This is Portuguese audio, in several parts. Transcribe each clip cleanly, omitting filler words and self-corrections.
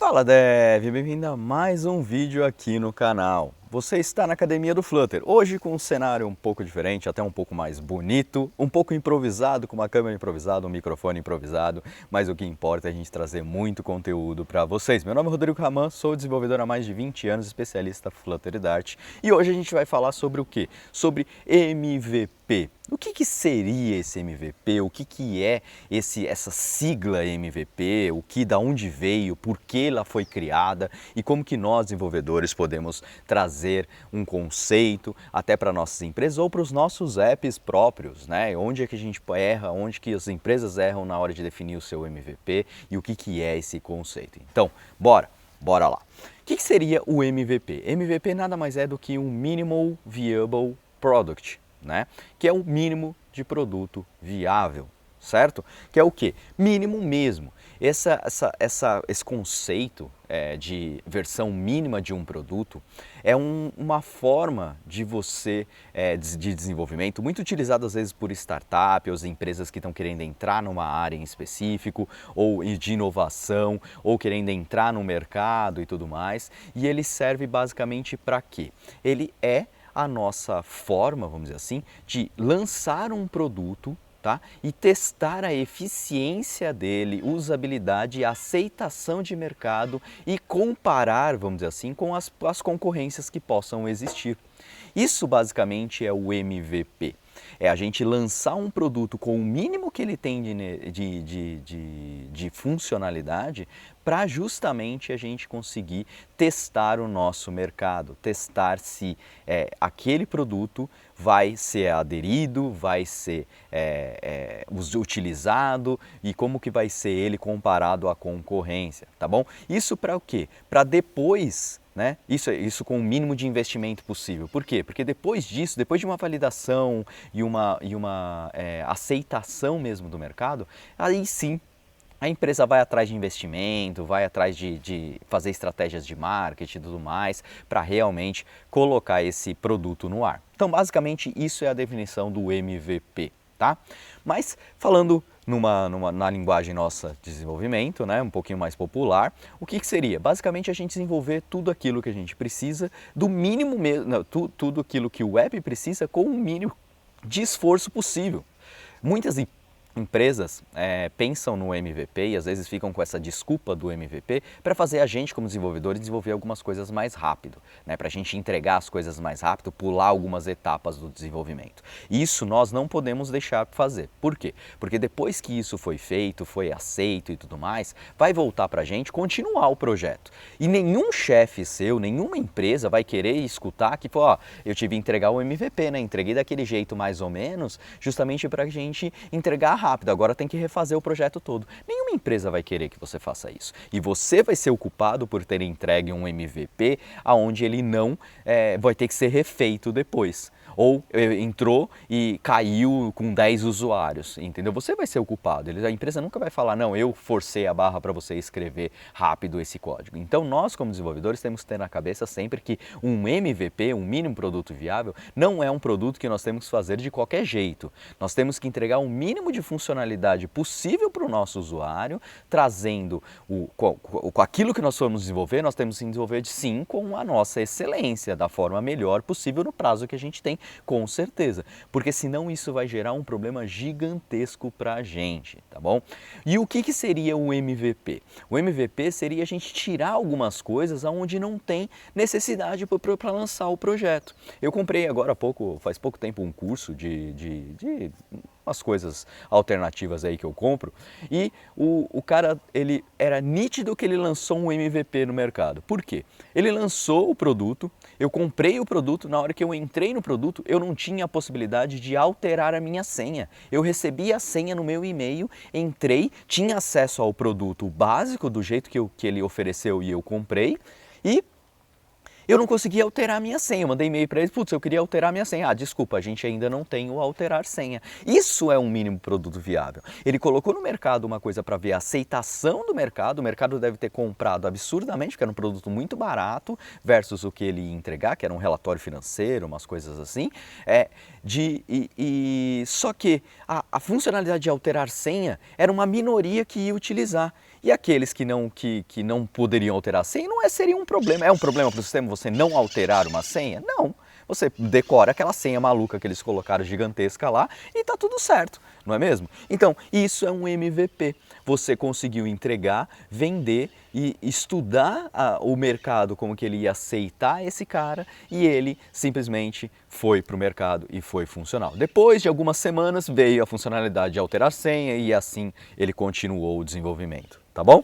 Fala Dev, bem-vindo a mais um vídeo aqui no canal. Você está na Academia do Flutter, hoje com um cenário um pouco diferente, até um pouco mais bonito, um pouco improvisado, com uma câmera improvisada, um microfone improvisado, mas o que importa é a gente trazer muito conteúdo para vocês. Meu nome é Rodrigo Raman, sou desenvolvedor há mais de 20 anos, especialista Flutter e Dart, e hoje a gente vai falar sobre o quê? Sobre MVP. O que seria esse MVP? O que é essa sigla MVP? Da onde veio? Por que ela foi criada? E como que nós desenvolvedores podemos trazer um conceito até para nossas empresas ou para os nossos apps próprios, né? Onde é que a gente erra? Onde que as empresas erram na hora de definir o seu MVP? E o que é esse conceito? Então, bora lá. O que seria o MVP? MVP nada mais é do que um Minimal Viable Product, né? Que é o mínimo de produto viável, certo? Que é o quê? Mínimo mesmo. Esse conceito de versão mínima de um produto é uma forma de de desenvolvimento muito utilizado às vezes por startups ou empresas que estão querendo entrar numa área em específico ou de inovação ou querendo entrar no mercado e tudo mais. E ele serve basicamente para quê? Ele é a nossa forma, vamos dizer assim, de lançar um produto, tá? E testar a eficiência dele, usabilidade e aceitação de mercado e comparar, vamos dizer assim, com as concorrências que possam existir. Isso basicamente é o MVP. É a gente lançar um produto com o mínimo que ele tem de funcionalidade para justamente a gente conseguir testar o nosso mercado, testar se aquele produto vai ser aderido, vai ser utilizado e como que vai ser ele comparado à concorrência, tá bom? Isso para o quê? Para depois, né? Isso com o mínimo de investimento possível. Por quê? Porque depois disso, depois de uma validação e uma aceitação mesmo do mercado, aí sim a empresa vai atrás de investimento, vai atrás de fazer estratégias de marketing e tudo mais para realmente colocar esse produto no ar. Então, basicamente, isso é a definição do MVP, tá? Mas falando na linguagem nossa de desenvolvimento, né, um pouquinho mais popular, o que seria? Basicamente a gente desenvolver tudo aquilo que a gente precisa, do mínimo mesmo, tudo aquilo que o web precisa com o mínimo de esforço possível. Muitas empresas pensam no MVP e às vezes ficam com essa desculpa do MVP para fazer a gente como desenvolvedores desenvolver algumas coisas mais rápido, né? Para a gente entregar as coisas mais rápido, pular algumas etapas do desenvolvimento. Isso nós não podemos deixar de fazer. Por quê? Porque depois que isso foi feito, foi aceito e tudo mais, vai voltar para a gente continuar o projeto. E nenhum chefe seu, nenhuma empresa vai querer escutar que, ó, eu tive que entregar o MVP, né? Entreguei daquele jeito mais ou menos, justamente para a gente entregar rápido, agora tem que refazer o projeto todo. Nenhuma empresa vai querer que você faça isso. E você vai ser o culpado por ter entregue um MVP aonde ele não vai ter que ser refeito depois. Ou entrou e caiu com 10 usuários, entendeu? Você vai ser o culpado. A empresa nunca vai falar, não, eu forcei a barra para você escrever rápido esse código. Então nós, como desenvolvedores, temos que ter na cabeça sempre que um MVP, um mínimo produto viável, não é um produto que nós temos que fazer de qualquer jeito. Nós temos que entregar o mínimo de funcionalidade possível para o nosso usuário, trazendo aquilo que nós formos desenvolver, nós temos que desenvolver sim com a nossa excelência, da forma melhor possível no prazo que a gente tem, com certeza, porque senão isso vai gerar um problema gigantesco para a gente, tá bom? E o que seria o MVP? O MVP seria a gente tirar algumas coisas onde não tem necessidade para lançar o projeto. Eu comprei agora faz pouco tempo um curso de umas coisas alternativas aí que eu compro, e o cara, ele era nítido que ele lançou um MVP no mercado. Por quê? Ele lançou o produto, eu comprei o produto, na hora que eu entrei no produto, eu não tinha a possibilidade de alterar a minha senha. Eu recebi a senha no meu e-mail, entrei, tinha acesso ao produto básico, do jeito que ele ofereceu e eu comprei, e eu não conseguia alterar a minha senha. Eu mandei e-mail para eles, putz, eu queria alterar a minha senha. Ah, desculpa, a gente ainda não tem o alterar senha. Isso é um mínimo produto viável. Ele colocou no mercado uma coisa para ver a aceitação do mercado. O mercado deve ter comprado absurdamente, porque era um produto muito barato, versus o que ele ia entregar, que era um relatório financeiro, umas coisas assim. Só que a funcionalidade de alterar senha era uma minoria que ia utilizar. E aqueles que não poderiam alterar a senha não seria um problema. É um problema para o sistema você não alterar uma senha? Não. Você decora aquela senha maluca que eles colocaram gigantesca lá e está tudo certo, não é mesmo? Então, isso é um MVP. Você conseguiu entregar, vender e estudar o mercado, como que ele ia aceitar esse cara, e ele simplesmente foi para o mercado e foi funcional. Depois de algumas semanas veio a funcionalidade de alterar senha e assim ele continuou o desenvolvimento, tá bom?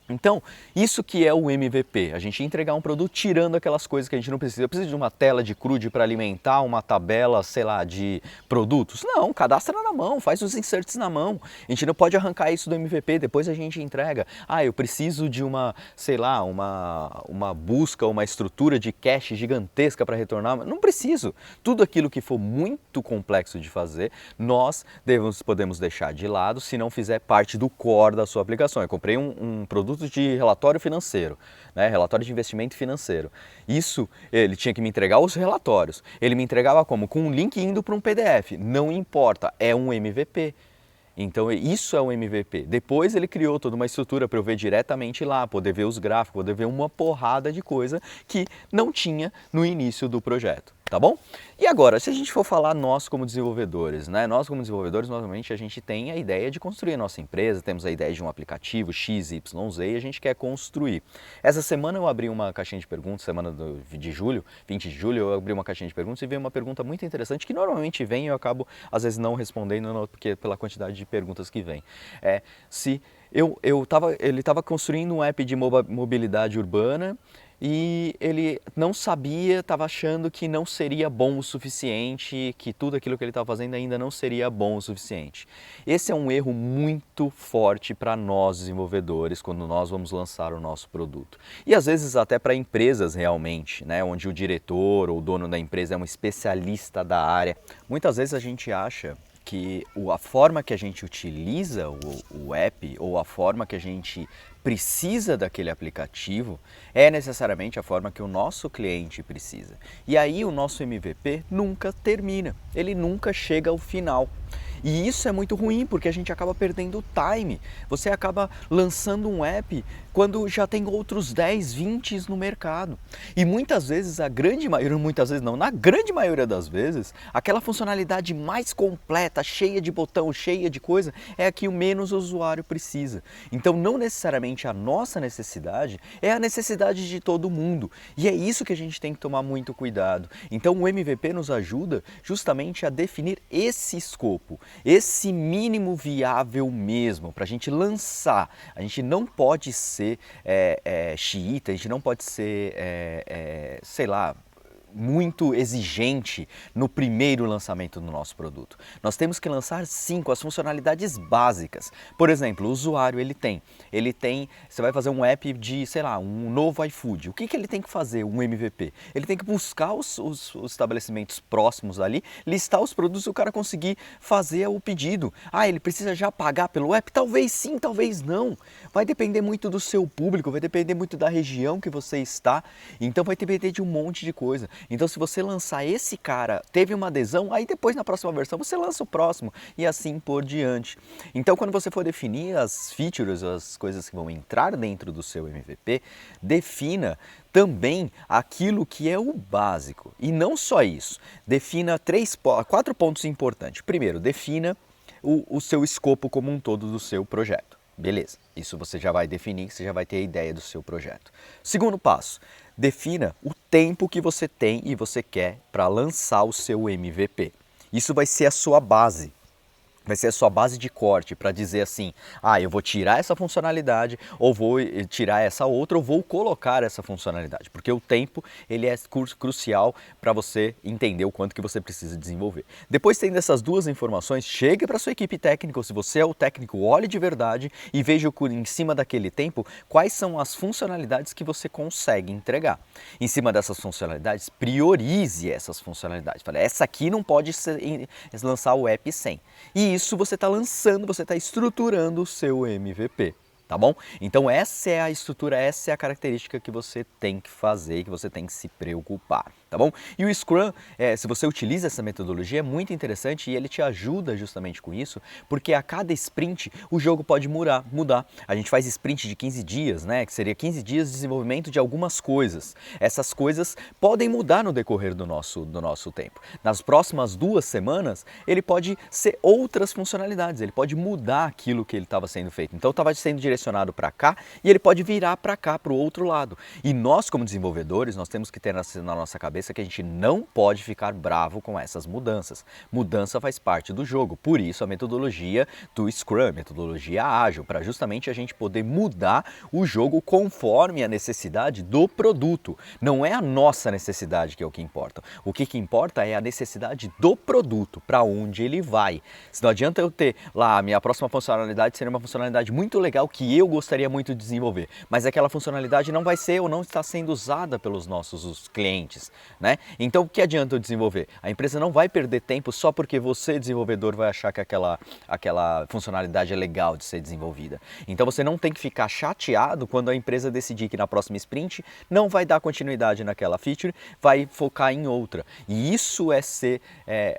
Então, isso que é o MVP, a gente entregar um produto tirando aquelas coisas que a gente não precisa. Eu preciso de uma tela de CRUD para alimentar uma tabela, sei lá, de produtos? Não, cadastra na mão, faz os inserts na mão. A gente não pode arrancar isso do MVP, depois a gente entrega. Ah, eu preciso de uma, sei lá, uma busca, uma estrutura de cache gigantesca para retornar. Não preciso. Tudo aquilo que for muito complexo de fazer, nós podemos deixar de lado se não fizer parte do core da sua aplicação. Eu comprei um produto de relatório financeiro, né? Relatório de investimento financeiro. Isso, ele tinha que me entregar os relatórios. Ele me entregava como? Com um link indo para um PDF. Não importa, é um MVP. Então isso é um MVP. Depois ele criou toda uma estrutura para eu ver diretamente lá, poder ver os gráficos, poder ver uma porrada de coisa que não tinha no início do projeto. Tá bom? E agora, se a gente for falar nós como desenvolvedores, né? Nós como desenvolvedores, normalmente a gente tem a ideia de construir a nossa empresa, temos a ideia de um aplicativo X, Y, Z e a gente quer construir. Essa semana eu abri uma caixinha de perguntas, de julho, 20 de julho, eu abri uma caixinha de perguntas e veio uma pergunta muito interessante que normalmente vem e eu acabo às vezes não respondendo porque pela quantidade de perguntas que vem. Se ele estava construindo um app de mobilidade urbana e ele não sabia, estava achando que não seria bom o suficiente, que tudo aquilo que ele estava fazendo ainda não seria bom o suficiente. Esse é um erro muito forte para nós desenvolvedores quando nós vamos lançar o nosso produto. E às vezes até para empresas realmente, né, onde o diretor ou o dono da empresa é um especialista da área. Muitas vezes a gente acha que a forma que a gente utiliza o app ou a forma que a gente precisa daquele aplicativo é necessariamente a forma que o nosso cliente precisa. E aí o nosso MVP nunca termina, ele nunca chega ao final. E isso é muito ruim porque a gente acaba perdendo o time. Você acaba lançando um app quando já tem outros 10, 20 no mercado. E muitas vezes, na grande maioria das vezes, aquela funcionalidade mais completa, cheia de botão, cheia de coisa, é a que o menos usuário precisa. Então não necessariamente a nossa necessidade é a necessidade de todo mundo. E é isso que a gente tem que tomar muito cuidado. Então o MVP nos ajuda justamente a definir esse escopo, esse mínimo viável mesmo, para a gente lançar. A gente não pode ser xiita, a gente não pode ser, sei lá, muito exigente no primeiro lançamento do nosso produto. Nós temos que lançar sim com as funcionalidades básicas. Por exemplo, o usuário ele tem, você vai fazer um app de, sei lá, um novo iFood. O que ele tem que fazer, um MVP? Ele tem que buscar os estabelecimentos próximos ali, listar os produtos e o cara conseguir fazer o pedido. Ah, ele precisa já pagar pelo app? Talvez sim, talvez não. Vai depender muito do seu público, vai depender muito da região que você está, então vai depender de um monte de coisa. Então se você lançar esse cara, teve uma adesão, aí depois na próxima versão você lança o próximo e assim por diante. Então quando você for definir as features, as coisas que vão entrar dentro do seu MVP, defina também aquilo que é o básico. E não só isso, defina 4 pontos importantes. Primeiro, defina o seu escopo como um todo do seu projeto. Beleza, isso você já vai definir, você já vai ter a ideia do seu projeto. Segundo passo, defina o tempo que você tem e você quer para lançar o seu MVP. Isso vai ser a sua base. Vai ser a sua base de corte para dizer assim, eu vou tirar essa funcionalidade, ou vou tirar essa outra, ou vou colocar essa funcionalidade. Porque o tempo ele é crucial para você entender o quanto que você precisa desenvolver. Depois tendo essas duas informações, chegue para a sua equipe técnica, ou se você é o técnico, olhe de verdade e veja em cima daquele tempo quais são as funcionalidades que você consegue entregar. Em cima dessas funcionalidades, priorize essas funcionalidades. Fala, essa aqui não pode lançar o app sem. E isso você está lançando, você está estruturando o seu MVP, tá bom? Então essa é a estrutura, essa é a característica que você tem que fazer, que você tem que se preocupar. tá bom? E o Scrum, se você utiliza essa metodologia, é muito interessante e ele te ajuda justamente com isso, porque a cada sprint o jogo pode mudar. A gente faz sprint de 15 dias, né, que seria 15 dias de desenvolvimento de algumas coisas. Essas coisas podem mudar no decorrer do nosso tempo. Nas próximas 2 semanas, ele pode ser outras funcionalidades, ele pode mudar aquilo que ele estava sendo feito. Então estava sendo direcionado para cá e ele pode virar para cá, para o outro lado. E nós, como desenvolvedores, nós temos que ter na nossa cabeça que a gente não pode ficar bravo com essas mudanças. Mudança faz parte do jogo, por isso a metodologia do Scrum, metodologia ágil, para justamente a gente poder mudar o jogo conforme a necessidade do produto. Não é a nossa necessidade que é o que importa. O que importa é a necessidade do produto, para onde ele vai. Se não adianta eu ter lá a minha próxima funcionalidade seria uma funcionalidade muito legal que eu gostaria muito de desenvolver, mas aquela funcionalidade não vai ser ou não está sendo usada pelos nossos clientes, né? Então o que adianta eu desenvolver? A empresa não vai perder tempo só porque você, desenvolvedor, vai achar que aquela funcionalidade é legal de ser desenvolvida. Então você não tem que ficar chateado quando a empresa decidir que na próxima sprint não vai dar continuidade naquela feature, vai focar em outra. E isso é ser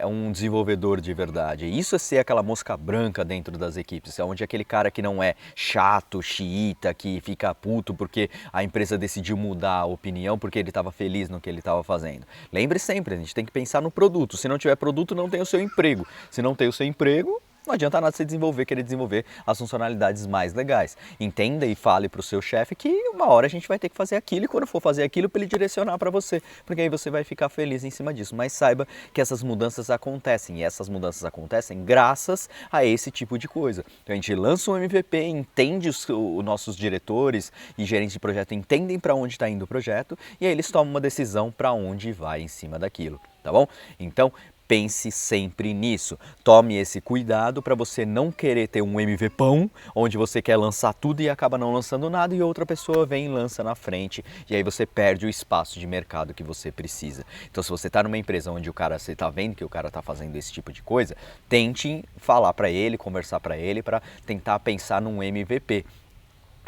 um desenvolvedor de verdade. Isso é ser aquela mosca branca dentro das equipes, onde aquele cara que não é chato, xiita, que fica puto porque a empresa decidiu mudar a opinião porque ele estava feliz no que ele estava fazendo. Lembre sempre, a gente tem que pensar no produto. Se não tiver produto, não tem o seu emprego. Se não tem o seu emprego, não adianta nada você querer desenvolver as funcionalidades mais legais. Entenda e fale para o seu chefe que uma hora a gente vai ter que fazer aquilo e quando for fazer aquilo para ele direcionar para você, porque aí você vai ficar feliz em cima disso. Mas saiba que essas mudanças acontecem e essas mudanças acontecem graças a esse tipo de coisa. Então a gente lança um MVP, entende os nossos diretores e gerentes de projeto entendem para onde está indo o projeto e aí eles tomam uma decisão para onde vai em cima daquilo, tá bom? Então, pense sempre nisso. Tome esse cuidado para você não querer ter um MVPão, onde você quer lançar tudo e acaba não lançando nada e outra pessoa vem e lança na frente e aí você perde o espaço de mercado que você precisa. Então se você está numa empresa onde você está vendo que o cara está fazendo esse tipo de coisa, tente falar para ele, conversar para ele para tentar pensar num MVP.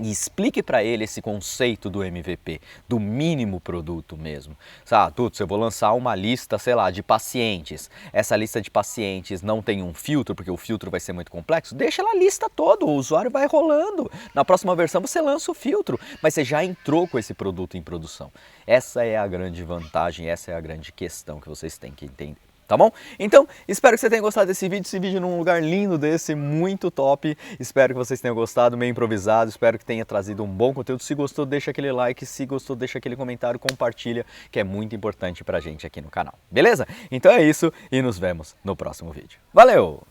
E explique para ele esse conceito do MVP, do mínimo produto mesmo. Sabe, Tuts, eu vou lançar uma lista, sei lá, de pacientes. Essa lista de pacientes não tem um filtro, porque o filtro vai ser muito complexo. Deixa ela a lista toda, o usuário vai rolando. Na próxima versão você lança o filtro, mas você já entrou com esse produto em produção. Essa é a grande vantagem, essa é a grande questão que vocês têm que entender. Tá bom? Então, espero que você tenha gostado desse vídeo num lugar lindo desse, muito top. Espero que vocês tenham gostado, meio improvisado, espero que tenha trazido um bom conteúdo. Se gostou, deixa aquele like, se gostou, deixa aquele comentário, compartilha, que é muito importante pra gente aqui no canal. Beleza? Então é isso e nos vemos no próximo vídeo. Valeu!